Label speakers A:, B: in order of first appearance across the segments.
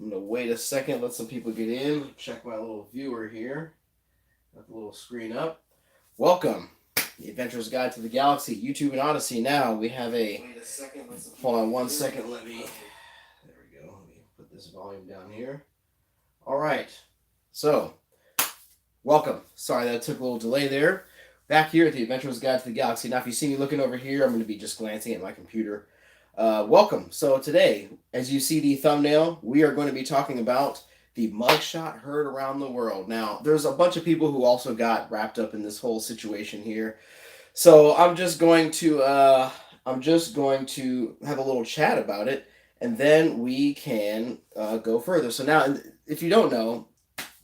A: I'm gonna wait a second, let some people get in. Check my little viewer here. Got the little screen up. Welcome, the Adventurer's Guide to the Galaxy, YouTube and Odyssey. Now we have a. Wait a second. Hold on one second. Let me. There we go. Let me put this volume down here. All right. So, welcome. Sorry that took a little delay there. Back here at the Adventurer's Guide to the Galaxy. Now, if you see me looking over here, I'm going to be just glancing at my computer. Welcome. So today, as you see the thumbnail, we are going to be talking about the mugshot heard around the world. Now, there's a bunch of people who also got wrapped up in this whole situation here. So I'm just going to have a little chat about it, and then we can go further. So now, if you don't know,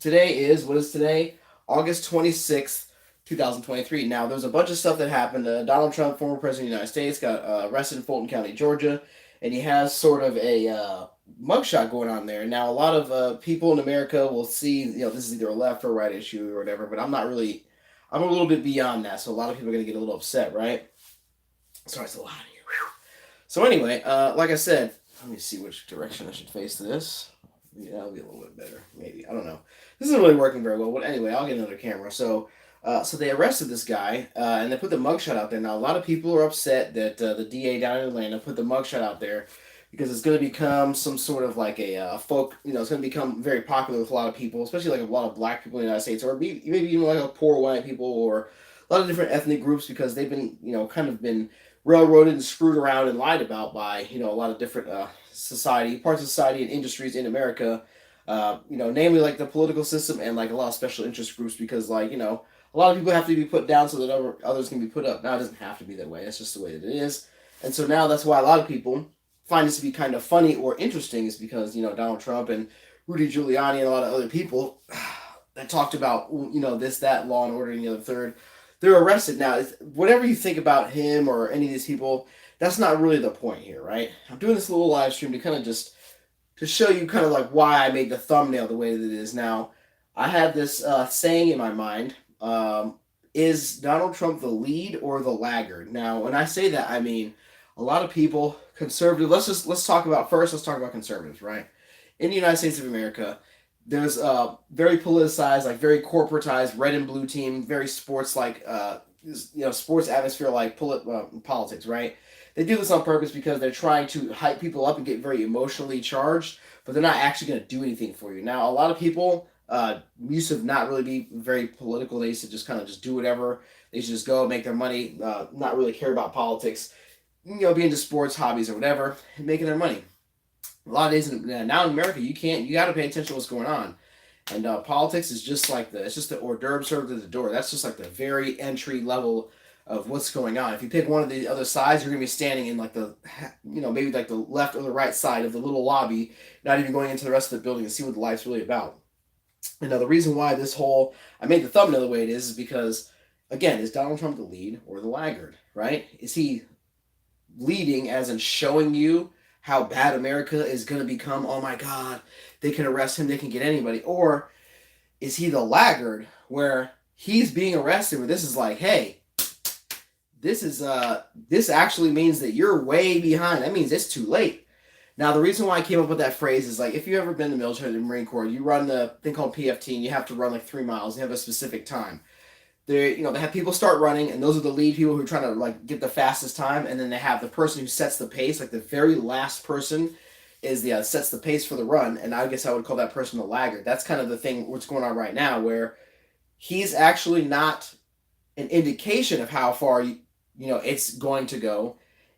A: today is what is today? August 26th, 2023. Now, there's a bunch of stuff that happened. Donald Trump, former president of the United States, got arrested in Fulton County, Georgia, and he has sort of a mugshot going on there. Now, a lot of people in America will see, this is either a left or right issue or whatever, but I'm not really, I'm a little bit beyond that, so a lot of people are going to get a little upset, right? Sorry, it's a lot here. Whew. So anyway, like I said, let me see which direction I should face this. Yeah, that'll be a little bit better, maybe. I don't know. This isn't really working very well, but anyway, I'll get another camera. So they arrested this guy, and they put the mugshot out there. Now, a lot of people are upset that the DA down in Atlanta put the mugshot out there because it's going to become some sort of like a folk, it's going to become very popular with a lot of people, especially like a lot of black people in the United States, or maybe even like a poor white people, or a lot of different ethnic groups, because they've been, kind of been railroaded and screwed around and lied about by, a lot of different parts of society and industries in America, namely like the political system and like a lot of special interest groups, because a lot of people have to be put down so that others can be put up. Now, it doesn't have to be that way. That's just the way that it is. And so now that's why a lot of people find this to be kind of funny or interesting, is because, Donald Trump and Rudy Giuliani and a lot of other people that talked about, this, that, law and order and the other third, they're arrested. Now, whatever you think about him or any of these people, that's not really the point here, right? I'm doing this little live stream to kind of just to show you kind of like why I made the thumbnail the way that it is. Now, I had this saying in my mind. Is Donald Trump the lead or the laggard? Now, when I say that, I mean a lot of people, conservative. Let's talk about conservatives, right? In the United States of America, there's very politicized, like very corporatized, red and blue team, very sports like sports atmosphere like politics, right? They do this on purpose because they're trying to hype people up and get very emotionally charged, but they're not actually going to do anything for you. Now, a lot of people used to not really be very political. They used to just kind of just do whatever. They used to just go make their money, not really care about politics, be into sports, hobbies, or whatever, and making their money. A lot of days now in America, you got to pay attention to what's going on. And politics is just like it's just the hors d'oeuvre served at the door. That's just like the very entry level of what's going on. If you pick one of the other sides, you're going to be standing in like the, maybe like the left or the right side of the little lobby, not even going into the rest of the building to see what the life's really about. And now the reason why I made the thumbnail the way it is because, again, is Donald Trump the lead or the laggard, right? Is he leading as in showing you how bad America is going to become? Oh my God, they can arrest him, they can get anybody. Or is he the laggard where he's being arrested, where this is like, hey, this actually means that you're way behind. That means it's too late. Now, the reason why I came up with that phrase is like, if you've ever been in the military, the Marine Corps, you run the thing called PFT, and you have to run like 3 miles. You have a specific time. They have people start running, and those are the lead people who are trying to like get the fastest time, and then they have the person who sets the pace. Like the very last person is the sets the pace for the run, and I guess I would call that person the laggard. That's kind of the thing what's going on right now, where he's actually not an indication of how far it's going to go.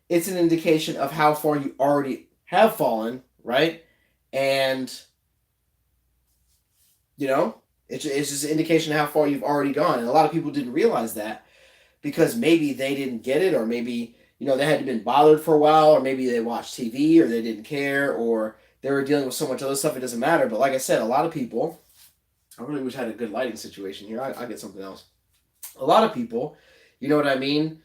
A: It's an indication of how far you already have fallen, right? And it's just an indication of how far you've already gone. And a lot of people didn't realize that because maybe they didn't get it, or maybe they hadn't been bothered for a while, or maybe they watched TV, or they didn't care, or they were dealing with so much other stuff it doesn't matter. But like I said, a lot of people, I really wish I had a good lighting situation here. I'll get something else. A lot of people, you know what I mean?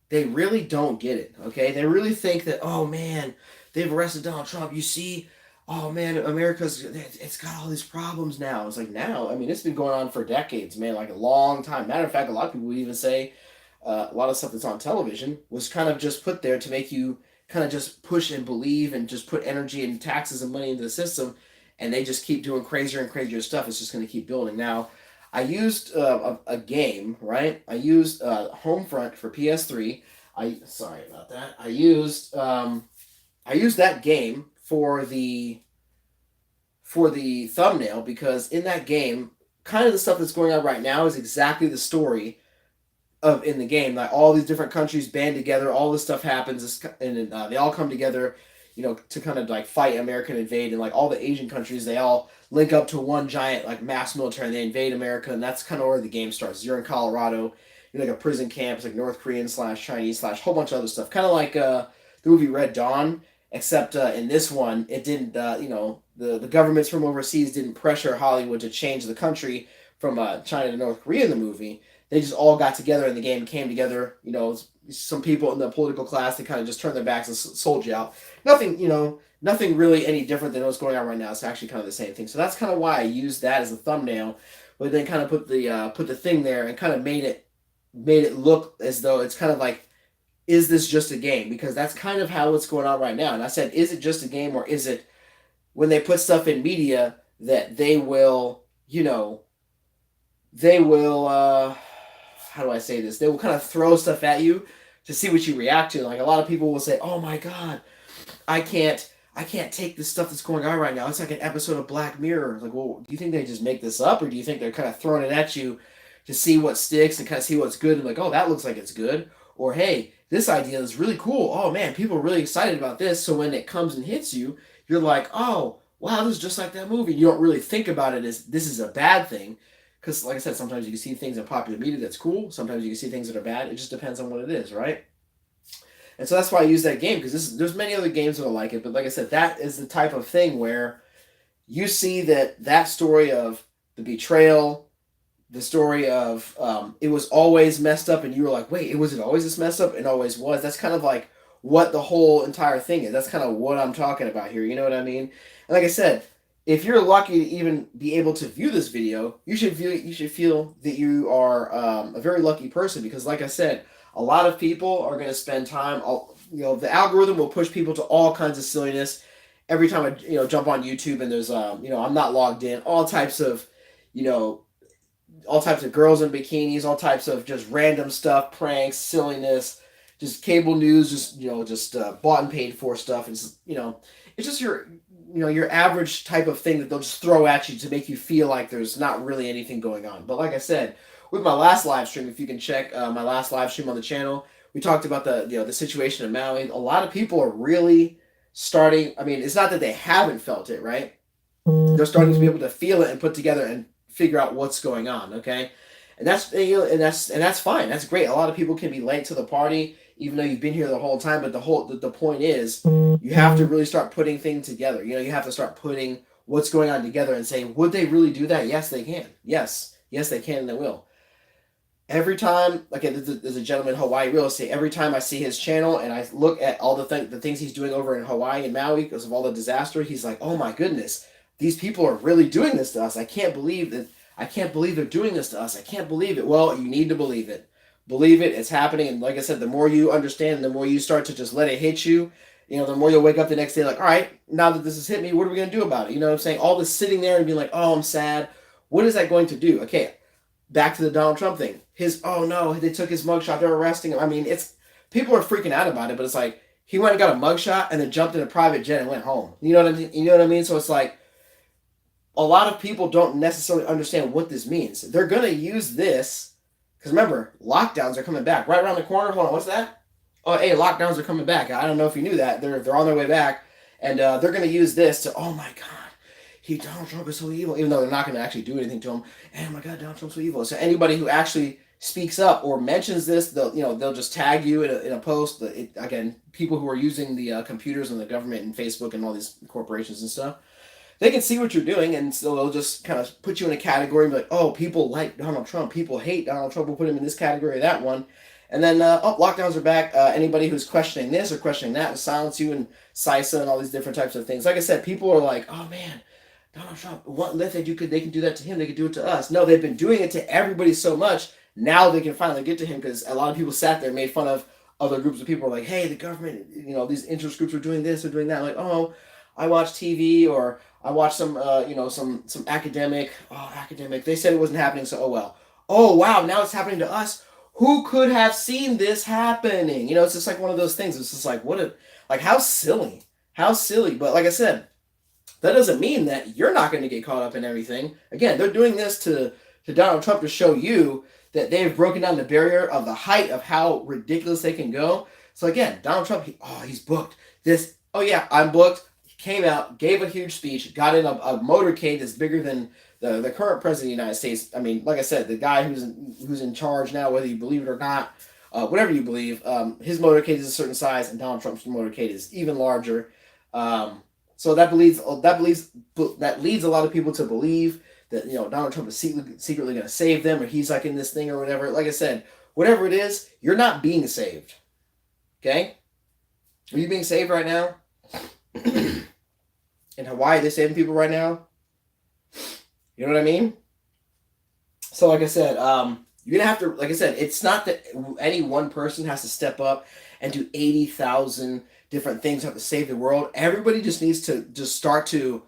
A: They really don't get it, okay? They really think that, oh man, they've arrested Donald Trump. You see, oh man, it's got all these problems now. It's like now, I mean, it's been going on for decades, man, like a long time. Matter of fact, a lot of people would even say a lot of stuff that's on television was kind of just put there to make you kind of just push and believe and just put energy and taxes and money into the system, and they just keep doing crazier and crazier stuff. It's just going to keep building. Now, I used a game, right? I used Homefront for PS3. Sorry about that. I used that game for the thumbnail because in that game, kind of the stuff that's going on right now is exactly the story of in the game. Like all these different countries band together, all this stuff happens, and they all come together, to kind of like fight American invade, and like all the Asian countries, they all link up to one giant like mass military, and they invade America, and that's kind of where the game starts. You're in Colorado, you're like a prison camp, it's like North Korean slash Chinese slash whole bunch of other stuff, kind of like the movie Red Dawn. Except in this one, it didn't. The governments from overseas didn't pressure Hollywood to change the country from China to North Korea in the movie. They just all got together in the game, came together. Some people in the political class, they kind of just turned their backs and sold you out. Nothing really any different than what's going on right now. It's actually kind of the same thing. So that's kind of why I used that as a thumbnail, but then kind of put the thing there and kind of made it look as though it's kind of like, is this just a game? Because that's kind of how it's going on right now. And I said, is it just a game, or is it when they put stuff in media that they will, how do I say this? They will kind of throw stuff at you to see what you react to. Like a lot of people will say, "Oh my God, I can't take this stuff that's going on right now. It's like an episode of Black Mirror." Like, well, do you think they just make this up, or do you think they're kind of throwing it at you to see what sticks and kind of see what's good and like, oh, that looks like it's good, or hey, this idea is really cool. Oh man, people are really excited about this. So when it comes and hits you, you're like, oh wow, this is just like that movie. You don't really think about it as this is a bad thing. Because, like I said, sometimes you can see things in popular media that's cool. Sometimes you can see things that are bad. It just depends on what it is, right? And so that's why I use that game, because there's many other games that are like it. But like I said, that is the type of thing where you see that story of the betrayal, the story of it was always messed up, and you were like, wait, was it always this messed up? It always was. That's kind of like what the whole entire thing is. That's kind of what I'm talking about here. You know what I mean? And like I said, if you're lucky to even be able to view this video, you should feel that you are a very lucky person, because like I said, a lot of people are going to spend time. The algorithm will push people to all kinds of silliness. Every time I jump on YouTube and there's I'm not logged in, all types of girls in bikinis, all types of just random stuff, pranks, silliness, just cable news, just bought and paid for stuff. It's it's just your average type of thing that they'll just throw at you to make you feel like there's not really anything going on. But like I said, with my last live stream, if you can check my last live stream on the channel, we talked about the situation in Maui. A lot of people are really starting. I mean, it's not that they haven't felt it, right? They're starting to be able to feel it and put together and figure out what's going on. Okay, and that's fine. That's great. A lot of people can be late to the party, even though you've been here the whole time. But the point is, you have to really start putting things together. You have to start putting what's going on together and saying, would they really do that? Yes, they can. Yes, they can, and they will. Every time, there's a gentleman in Hawaii real estate. Every time I see his channel and I look at all the things he's doing over in Hawaii and Maui because of all the disaster, he's like, oh my goodness, these people are really doing this to us. I can't believe they're doing this to us. I can't believe it. Well, you need to believe it. Believe it. It's happening. And like I said, the more you understand, the more you start to just let it hit you, the more you'll wake up the next day like, all right, now that this has hit me, what are we going to do about it? You know what I'm saying? All this sitting there and being like, oh, I'm sad. What is that going to do? Okay, back to the Donald Trump thing. Oh no, they took his mugshot. They're arresting him. I mean, people are freaking out about it, but it's like he went and got a mugshot and then jumped in a private jet and went home. You know what I mean? So it's like a lot of people don't necessarily understand what this means. They're going to use this because remember, lockdowns are coming back right around the corner. Hold on, what's that? Oh, hey, lockdowns are coming back. I don't know if you knew that. They're on their way back, and they're going to use this to, oh my God, Donald Trump is so evil, even though they're not going to actually do anything to him. Oh my God, Donald Trump's so evil. So anybody who actually speaks up or mentions this, they'll just tag you in a post. Again, people who are using the computers and the government and Facebook and all these corporations and stuff, they can see what you're doing, and so they'll just kind of put you in a category and be like, oh, people like Donald Trump, people hate Donald Trump, we'll put him in this category or that one. And then, lockdowns are back. Anybody who's questioning this or questioning that will silence you, and CISA and all these different types of things. Like I said, people are like, oh man, Donald Trump, if they can do that to him, they can do it to us. No, they've been doing it to everybody so much, now they can finally get to him, because a lot of people sat there and made fun of other groups of people are like, hey, the government, these interest groups are doing this or doing that. Like, oh, I watch TV or I watch some, some academic. Oh, academic. They said it wasn't happening, so oh well. Oh wow, now it's happening to us. Who could have seen this happening? It's just like one of those things. It's just like how silly, how silly. But like I said, that doesn't mean that you're not going to get caught up in everything. Again, they're doing this to Donald Trump to show you that they've broken down the barrier of the height of how ridiculous they can go. So again, Donald Trump, he's booked. This, oh yeah, I'm booked. He came out, gave a huge speech, got in a motorcade that's bigger than the current president of the United States. I mean, like I said, the guy who's in charge now, whether you believe it or not, whatever you believe, his motorcade is a certain size, and Donald Trump's motorcade is even larger. So that leads a lot of people to believe that Donald Trump is secretly going to save them, or he's like in this thing or whatever. Like I said, whatever it is, you're not being saved. Okay? Are you being saved right now? In Hawaii, they're saving people right now. You know what I mean? So like I said, you're gonna have to, like I said, it's not that any one person has to step up and do 80,000 different things have to save the world. Everybody just needs to just start to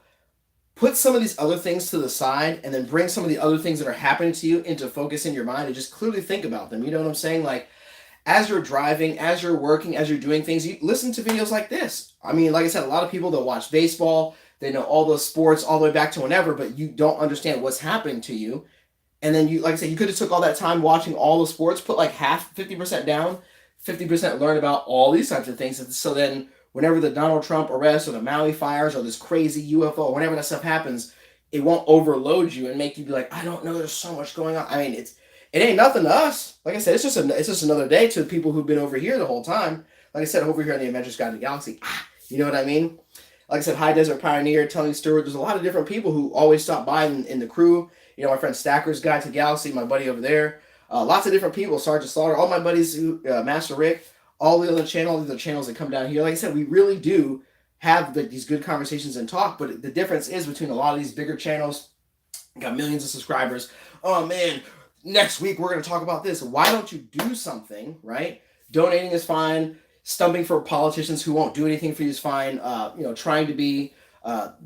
A: put some of these other things to the side and then bring some of the other things that are happening to you into focus in your mind and just clearly think about them. You know what I'm saying? Like, as you're driving, as you're working, as you're doing things, you listen to videos like this. I mean, like I said, a lot of people, they'll watch baseball, they know all those sports all the way back to whenever, but you don't understand what's happening to you. And then you, like I said, you could have took all that time watching all the sports, put like 50% down, 50% learn about all these types of things. And so then whenever the Donald Trump arrest or the Maui fires or this crazy UFO, whenever that stuff happens, it won't overload you and make you be like, I don't know, there's so much going on. I mean, it ain't nothing to us. Like I said, it's just another day to people who've been over here the whole time. Like I said, over here on the Adventures Guide to the Galaxy. You know what I mean? Like I said, High Desert Pioneer, Tony Stewart. There's a lot of different people who always stop by in the crew. My friend Stacker's Guide to the Galaxy, my buddy over there. Lots of different people, Sergeant Slaughter, all my buddies, Master Rick, all the other channels that come down here. Like I said, we really do have these good conversations and talk, but the difference is between a lot of these bigger channels, got millions of subscribers. Oh man, next week we're going to talk about this. Why don't you do something, right? Donating is fine. Stumping for politicians who won't do anything for you is fine. Trying to be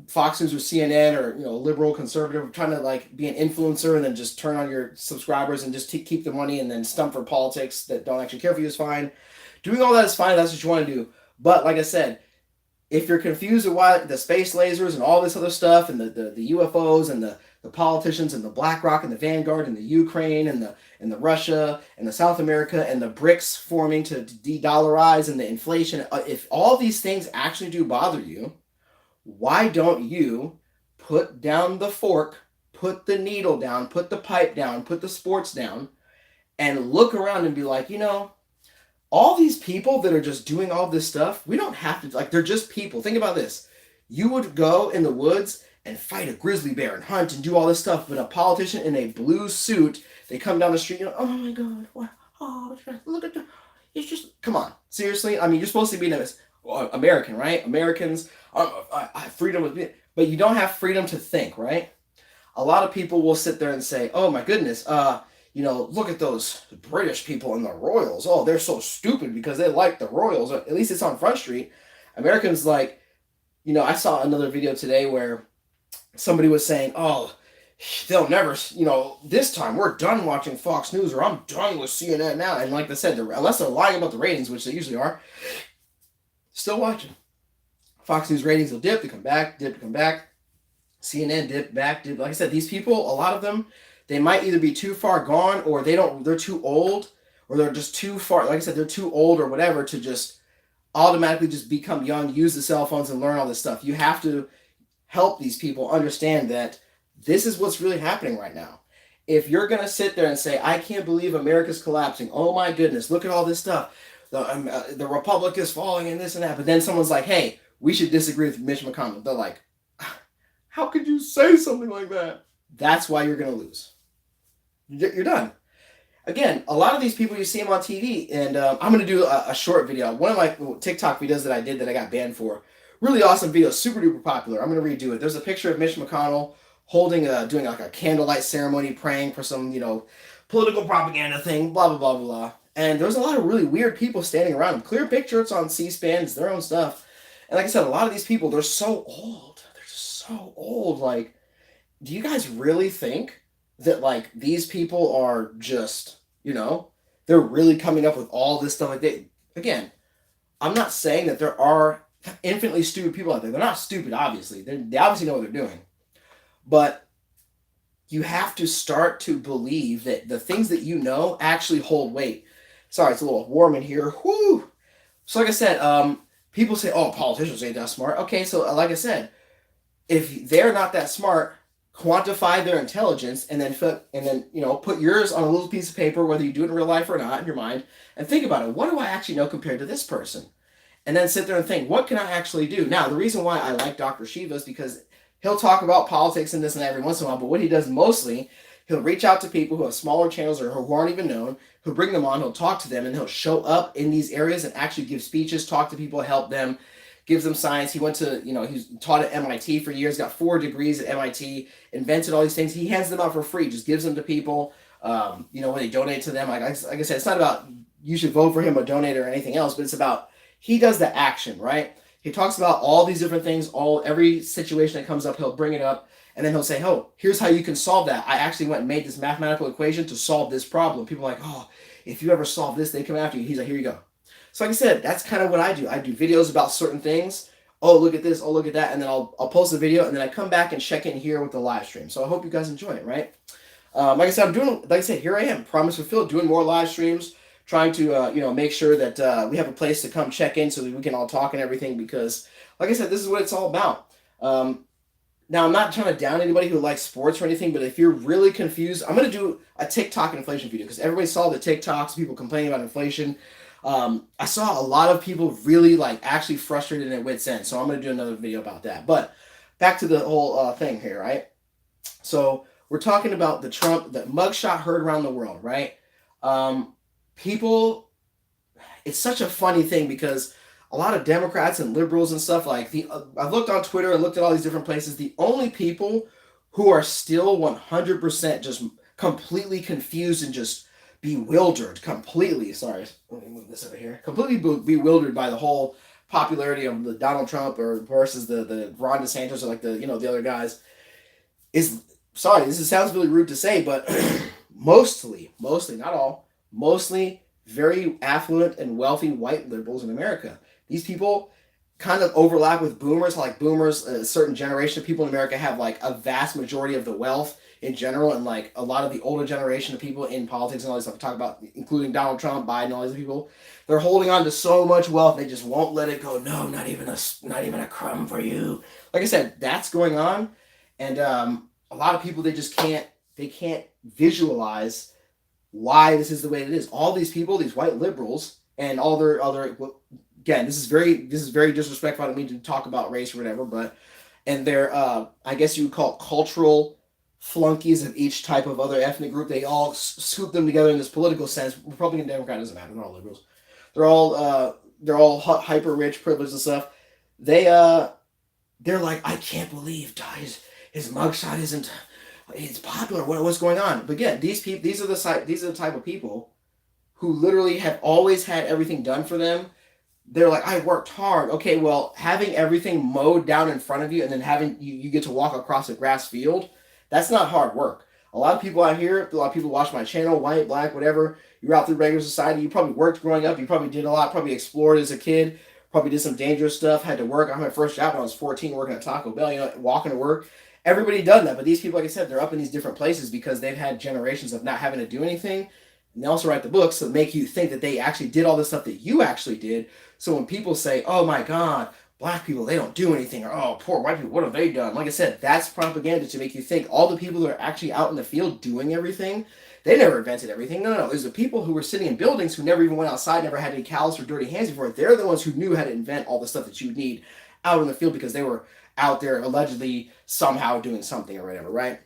A: Fox News or CNN or liberal conservative, trying to like be an influencer and then just turn on your subscribers and just keep the money and then stump for politics that don't actually care for you is fine. Doing all that is fine. That's what you want to do. But like I said, if you're confused with why the space lasers and all this other stuff and the UFOs and the politicians and the BlackRock and the Vanguard and the Ukraine and the Russia and the South America and the BRICS forming to de-dollarize and the inflation, if all these things actually do bother you, why don't you put down the fork, put the needle down, put the pipe down, put the sports down, and look around and be like, all these people that are just doing all this stuff, we don't have to, like, they're just people. Think about this. You would go in the woods and fight a grizzly bear and hunt and do all this stuff, but a politician in a blue suit, they come down the street, oh my God, what? Oh, look at that. It's just, come on. Seriously? I mean, you're supposed to be an American, right? Americans, freedom of, but you don't have freedom to think, right? A lot of people will sit there and say, oh my goodness, look at those British people and the royals. Oh, they're so stupid because they like the royals. At least it's on Front Street. Americans like, I saw another video today where somebody was saying, oh, they'll never, this time we're done watching Fox News or I'm done with CNN now. And like I said, unless they're lying about the ratings, which they usually are, still watching. Fox News ratings will dip, they come back, dip, come back. CNN dip, back, dip. Like I said, these people, a lot of them, they might either be too far gone or they're too old or they're just too far, like I said, they're too old or whatever to just automatically just become young, use the cell phones and learn all this stuff. You have to help these people understand that this is what's really happening right now. If you're going to sit there and say, I can't believe America's collapsing. Oh my goodness, look at all this stuff. The Republic is falling and this and that. But then someone's like, hey, we should disagree with Mitch McConnell. They're like, how could you say something like that? That's why you're going to lose. You're done. Again, a lot of these people, you see them on TV, and I'm going to do a short video. One of my TikTok videos that I did that I got banned for. Really awesome video, super duper popular. I'm going to redo it. There's a picture of Mitch McConnell doing like a candlelight ceremony, praying for some, political propaganda thing, blah, blah, blah, blah, blah. And there's a lot of really weird people standing around him. Clear pictures on C-SPAN, it's their own stuff. And like I said, a lot of these people, they're so old. They're just so old. Like, do you guys really think that like these people are just, they're really coming up with all this stuff? Like they, again, I'm not saying that there are infinitely stupid people out there. They're not stupid, obviously. They obviously know what they're doing. But you have to start to believe that the things that you know actually hold weight. Sorry, it's a little warm in here. Whoo! So like I said, people say, oh, politicians ain't that smart. Okay, so like I said, if they're not that smart, quantify their intelligence and then put yours on a little piece of paper, whether you do it in real life or not, in your mind, and think about it. What do I actually know compared to this person? And then sit there and think, what can I actually do? Now, the reason why I like Dr. Shiva is because he'll talk about politics and this and that every once in a while, but what he does mostly, he'll reach out to people who have smaller channels or who aren't even known, he'll bring them on, he'll talk to them, and he'll show up in these areas and actually give speeches, talk to people, help them, gives them science. He went to, he's taught at MIT for years, got 4 degrees at MIT, invented all these things. He hands them out for free, just gives them to people, when they donate to them. Like I said, it's not about you should vote for him or donate or anything else, but it's about he does the action, right? He talks about all these different things, every situation that comes up, he'll bring it up, and then he'll say, oh, here's how you can solve that. I actually went and made this mathematical equation to solve this problem. People are like, oh, if you ever solve this, they come after you. He's like, here you go. So like I said, that's kind of what I do. I do videos about certain things. Oh, look at this. Oh, look at that. And then I'll post the video, and then I come back and check in here with the live stream. So I hope you guys enjoy it, right? Like I said, here I am, promise fulfilled, doing more live streams, trying to, make sure that we have a place to come check in so that we can all talk and everything because, like I said, this is what it's all about. Now, I'm not trying to down anybody who likes sports or anything, but if you're really confused, I'm going to do a TikTok inflation video because everybody saw the TikToks, people complaining about inflation. I saw a lot of people really actually frustrated and at wit's end, so I'm going to do another video about that. But back to the whole thing here, right? So we're talking about the mugshot heard around the world, right? People, it's such a funny thing because a lot of Democrats and liberals and stuff I've looked on Twitter and looked at all these different places. The only people who are still 100% just completely confused and just bewildered, completely, sorry, let me move this over here, completely bewildered by the whole popularity of the Donald Trump versus the Ron DeSantis or the other guys is, sorry, sounds really rude to say, but mostly, not all, mostly very affluent and wealthy white liberals in America. These people kind of overlap with boomers. Boomers, a certain generation of people in America have a vast majority of the wealth in general, and a lot of the older generation of people in politics and all this stuff we talk about, including Donald Trump, Biden, all these people, they're holding on to so much wealth they just won't let it go. No, not even a crumb for you. Like I said, that's going on, and a lot of people they can't visualize why this is the way it is. All these people, these white liberals, and all their other, again, this is very disrespectful. I don't mean to talk about race or whatever, and they're I guess you would call it cultural flunkies of each type of other ethnic group. They all scoop them together in this political sense. Republican, Democrat doesn't matter. They're all liberals. They're all hyper rich, privileged and stuff. They're like, I can't believe his mugshot isn't. It's popular. What's going on? But again, these are the type of people who literally have always had everything done for them. They're like, I worked hard. Okay, well, having everything mowed down in front of you and then having you get to walk across a grass field, that's not hard work. A lot of people out here, a lot of people watch my channel, white, black, whatever. You're out through regular society. You probably worked growing up. You probably did a lot. Probably explored as a kid. Probably did some dangerous stuff. Had to work. I had my first job when I was 14 working at Taco Bell, walking to work. Everybody done that, but these people, like I said, they're up in these different places because they've had generations of not having to do anything. And they also write the books that make you think that they actually did all the stuff that you actually did. So when people say, oh my God, black people, they don't do anything, or oh, poor white people, what have they done? Like I said, that's propaganda to make you think all the people that are actually out in the field doing everything, they never invented everything. No. It was the people who were sitting in buildings who never even went outside, never had any callous or dirty hands before. They're the ones who knew how to invent all the stuff that you need out in the field because they were out there allegedly somehow doing something or whatever, right?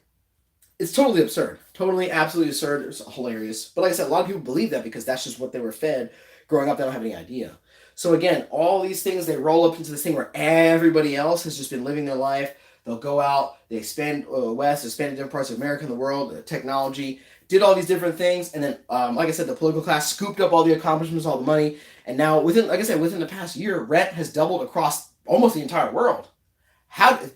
A: It's totally absurd. Totally, absolutely absurd. It's hilarious. But like I said, a lot of people believe that because that's just what they were fed growing up. They don't have any idea. So again, all these things, they roll up into this thing where everybody else has just been living their life. They'll go out, they expand west, they expand in different parts of America and the world, technology, did all these different things, and then, like I said, the political class scooped up all the accomplishments, all the money, and now within, like I said, within the past year, rent has doubled across almost the entire world.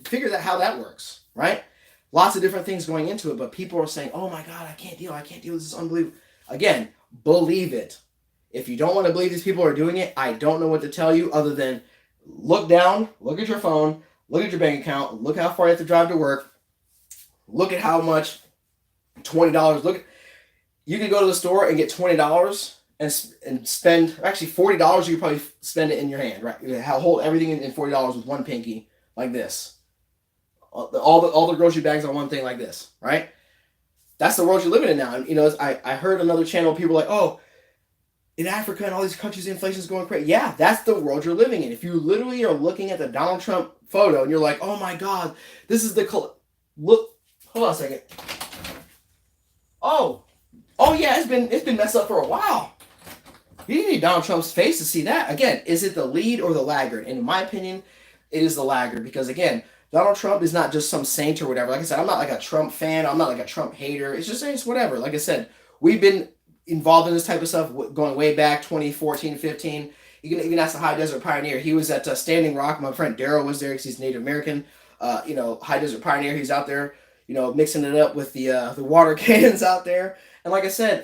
A: Figure that how that works, right? Lots of different things going into it, but people are saying, "Oh my God, I can't deal. This is unbelievable." Again, believe it. If you don't want to believe these people are doing it, I don't know what to tell you other than look down, look at your phone, look at your bank account, look how far you have to drive to work, look at how much $20. You can go to the store and get $20 and spend actually $40. You could probably spend it in your hand, right? You hold everything in $40 with one pinky like this. All the grocery bags on one thing like this, right? That's the world you're living in now. And, you know, I heard another channel, people like, oh, in Africa and all these countries, the inflation is going crazy. Yeah, that's the world you're living in. If you literally are looking at the Donald Trump photo and you're like, oh my God, this is look, hold on a second. Oh yeah, it's been messed up for a while. You didn't need Donald Trump's face to see that. Again, is it the lead or the laggard? And in my opinion, it is the laggard because, again, Donald Trump is not just some saint or whatever. Like I said, I'm not like a Trump fan. I'm not like a Trump hater. It's whatever. Like I said, we've been involved in this type of stuff going way back, 2014, 15. You can even ask the High Desert Pioneer. He was at Standing Rock. My friend Daryl was there because he's Native American. High Desert Pioneer. He's out there, mixing it up with the water cannons out there. And like I said,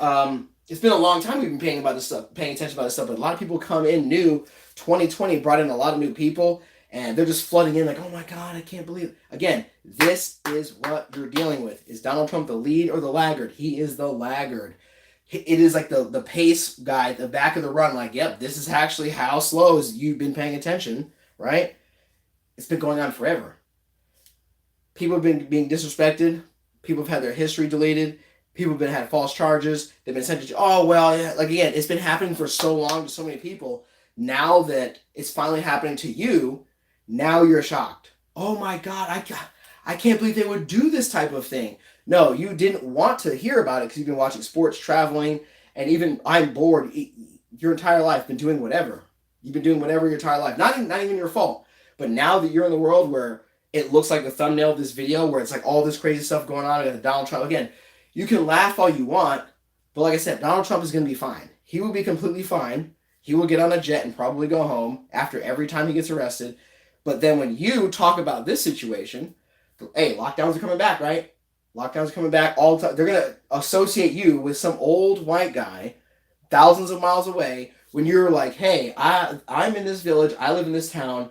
A: it's been a long time we've been paying attention about this stuff. But a lot of people come in new. 2020 brought in a lot of new people. And they're just flooding in like, oh my God, I can't believe it. Again, this is what you're dealing with. Is Donald Trump the lead or the laggard? He is the laggard. It is like the pace guy at the back of the run. Like, yep, this is actually how slow as you've been paying attention, right? It's been going on forever. People have been being disrespected. People have had their history deleted. People have had false charges. They've been sent to, oh, well, yeah. Like, again, it's been happening for so long to so many people. Now that it's finally happening to you, now you're shocked. Oh my God, I can't believe they would do this type of thing. No, you didn't want to hear about it because you've been watching sports, traveling, and even I'm bored. Your entire life, been doing whatever. You've been doing whatever your entire life. Not even your fault. But now that you're in the world where it looks like the thumbnail of this video, where it's like all this crazy stuff going on, and Donald Trump, again, you can laugh all you want, but like I said, Donald Trump is going to be fine. He will be completely fine. He will get on a jet and probably go home after every time he gets arrested. But then when you talk about this situation, hey, lockdowns are coming back, right? Lockdowns are coming back all the time. They're going to associate you with some old white guy thousands of miles away when you're like, hey, I'm in this village. I live in this town.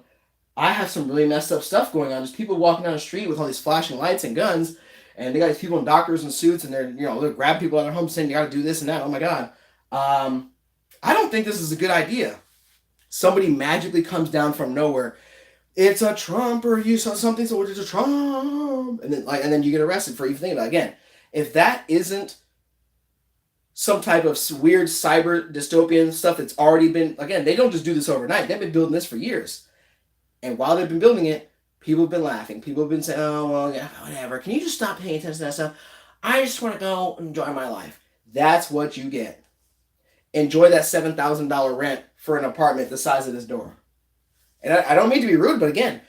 A: I have some really messed up stuff going on. There's people walking down the street with all these flashing lights and guns, and they got these people in doctors and suits, and they're grabbing people out of their homes saying you got to do this and that. Oh my God. I don't think this is a good idea. Somebody magically comes down from nowhere. It's a Trump, or you saw something, so it's a Trump, and then you get arrested for even thinking about it. Again, if that isn't some type of weird cyber dystopian stuff that's already been, again, they don't just do this overnight. They've been building this for years. And while they've been building it, people have been laughing. People have been saying, oh, well, yeah, whatever. Can you just stop paying attention to that stuff? I just want to go enjoy my life. That's what you get. Enjoy that $7,000 rent for an apartment the size of this door. And I don't mean to be rude, but again,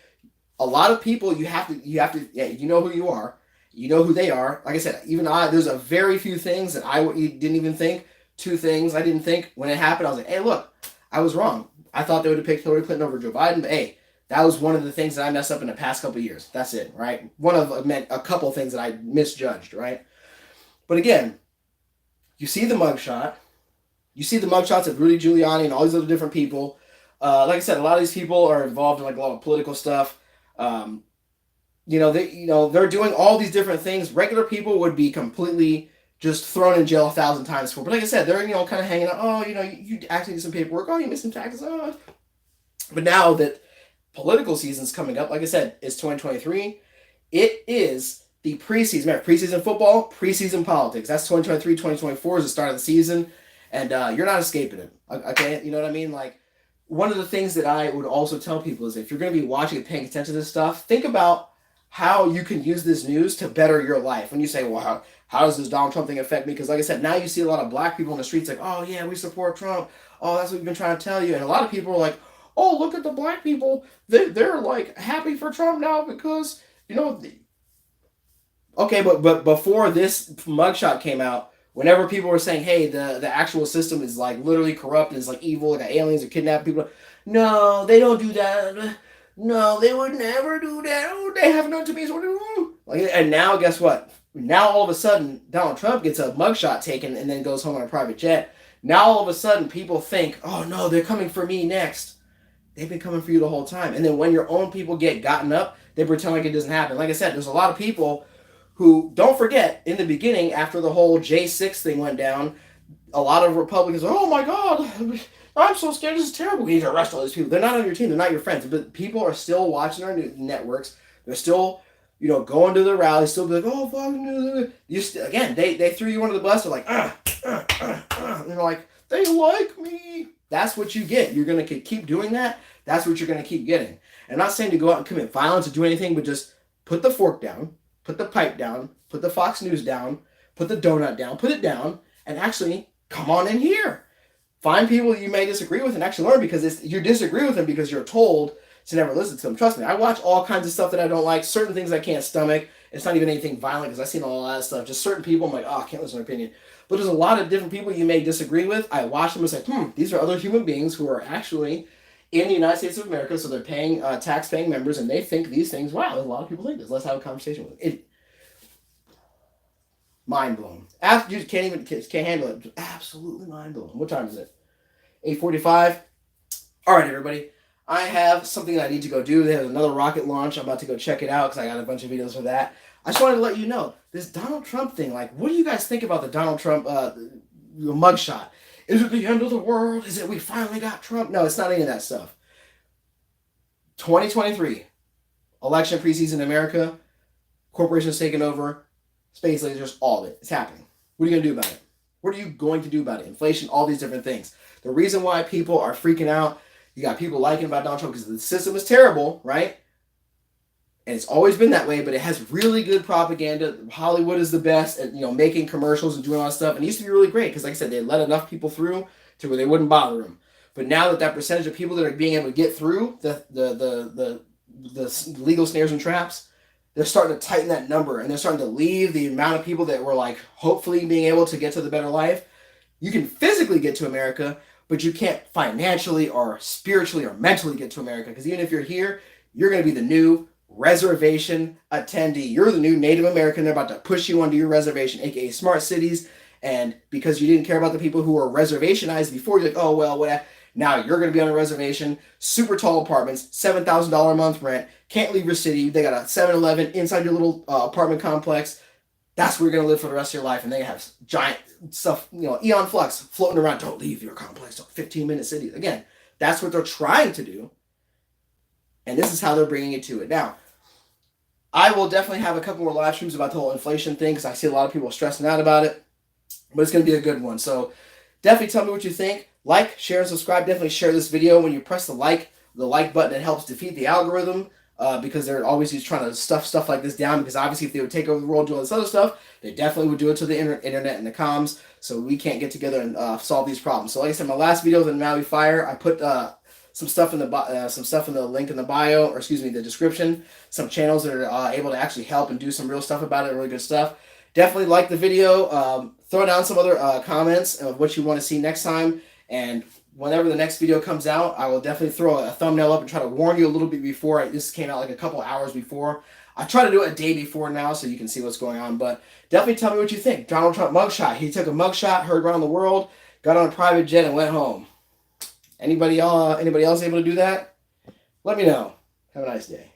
A: a lot of people, you have to, yeah, you know who you are. You know who they are. Like I said, even there's a very few things that I didn't even think. 2 things I didn't think when it happened. I was like, hey, look, I was wrong. I thought they would have picked Hillary Clinton over Joe Biden, but hey, that was one of the things that I messed up in the past couple of years. That's it, right? One of a couple of things that I misjudged, right? But again, you see the mugshot. You see the mugshots of Rudy Giuliani and all these other different people. Like I said, a lot of these people are involved in like a lot of political stuff. They're doing all these different things. Regular people would be completely just thrown in jail 1,000 times for. But like I said, they're kind of hanging out. Oh, you actually did some paperwork. Oh, you missed some taxes. Oh. But now that political season's coming up, like I said, it's 2023. It is the preseason. Remember, preseason football, preseason politics. That's 2023, 2024 is the start of the season, and you're not escaping it. Okay, you know what I mean? Like, one of the things that I would also tell people is if you're going to be watching and paying attention to this stuff, think about how you can use this news to better your life. When you say, well, how does this Donald Trump thing affect me? Because like I said, now you see a lot of black people in the streets like, oh yeah, we support Trump. Oh, that's what we've been trying to tell you. And a lot of people are like, oh, look at the black people. They're like happy for Trump now because, you know, okay, but before this mugshot came out, whenever people were saying, hey, the actual system is like literally corrupt and it's like evil, like aliens are kidnapping people. No, they don't do that. No, they would never do that. Oh, they have none to me. Like, and now guess what? Now all of a sudden Donald Trump gets a mugshot taken and then goes home on a private jet. Now all of a sudden people think, oh no, they're coming for me next. They've been coming for you the whole time. And then when your own people get gotten up, they pretend like it doesn't happen. Like I said, there's a lot of people who, don't forget, in the beginning, after the whole J6 thing went down, a lot of Republicans were, oh my God, I'm so scared, this is terrible. We need to arrest all these people. They're not on your team, they're not your friends. But people are still watching our networks. They're still, you know, going to the rallies, still be like, oh, fuck. Again, they threw you under the bus. They're like, and they're like, they like me. That's what you get. You're going to keep doing that. That's what you're going to keep getting. And I'm not saying to go out and commit violence or do anything, but just put the fork down, put the pipe down, put the Fox News down, put the donut down, put it down, and actually come on in here. Find people that you may disagree with and actually learn, because you disagree with them because you're told to never listen to them. Trust me, I watch all kinds of stuff that I don't like, certain things I can't stomach. It's not even anything violent because I've seen a lot of stuff. Just certain people, I'm like, oh, I can't listen to their opinion. But there's a lot of different people you may disagree with. I watch them and say, these are other human beings who are actually in the United States of America, so they're paying tax-paying members, and they think these things. Wow, a lot of people think this. Let's have a conversation with them. Mind blown. You can't handle it. Absolutely mind blown. What time is it? 8:45. All right, everybody. I have something that I need to go do. They have another rocket launch. I'm about to go check it out because I got a bunch of videos for that. I just wanted to let you know this Donald Trump thing. Like, what do you guys think about the Donald Trump mugshot? Is it the end of the world? Is it we finally got Trump? No, it's not any of that stuff. 2023 election preseason in America. Corporations taking over. Space lasers, all of it. It's happening. What are you going to do about it? What are you going to do about it? Inflation, all these different things. The reason why people are freaking out, you got people liking about Donald Trump because the system is terrible, right? And it's always been that way, but it has really good propaganda. Hollywood is the best at, making commercials and doing all that stuff. And it used to be really great because, like I said, they let enough people through to where they wouldn't bother them. But now that percentage of people that are being able to get through the legal snares and traps, they're starting to tighten that number, and they're starting to leave the amount of people that were like hopefully being able to get to the better life. You can physically get to America, but you can't financially or spiritually or mentally get to America, because even if you're here, you're going to be the new reservation attendee. You're the new Native American. They're about to push you onto your reservation, aka smart cities. And because you didn't care about the people who were reservationized before, you're like, oh, well, whatever. Now you're going to be on a reservation, super tall apartments, $7,000 a month rent, can't leave your city. They got a 7-Eleven inside your little apartment complex. That's where you're going to live for the rest of your life. And they have giant stuff, Eon Flux floating around. Don't leave your complex. 15-minute cities. Again, that's what they're trying to do. And this is how they're bringing it to it. Now, I will definitely have a couple more live streams about the whole inflation thing because I see a lot of people stressing out about it. But it's going to be a good one. So definitely tell me what you think. Like, share, and subscribe. Definitely share this video. When you press the like button, it helps defeat the algorithm because they're always just trying to stuff like this down, because obviously if they would take over the world doing this other stuff, they definitely would do it to the internet and the comms, so we can't get together and solve these problems. So like I said, my last video in Maui Fire, I put some stuff in the link in the bio, or excuse me, the description, some channels that are able to actually help and do some real stuff about it, really good stuff. Definitely like the video. Throw down some other comments of what you want to see next time. And whenever the next video comes out, I will definitely throw a thumbnail up and try to warn you a little bit before. This came out like a couple hours before. I try to do it a day before now so you can see what's going on. But definitely tell me what you think. Donald Trump mugshot. He took a mugshot, heard around the world, got on a private jet, and went home. Anybody else able to do that? Let me know. Have a nice day.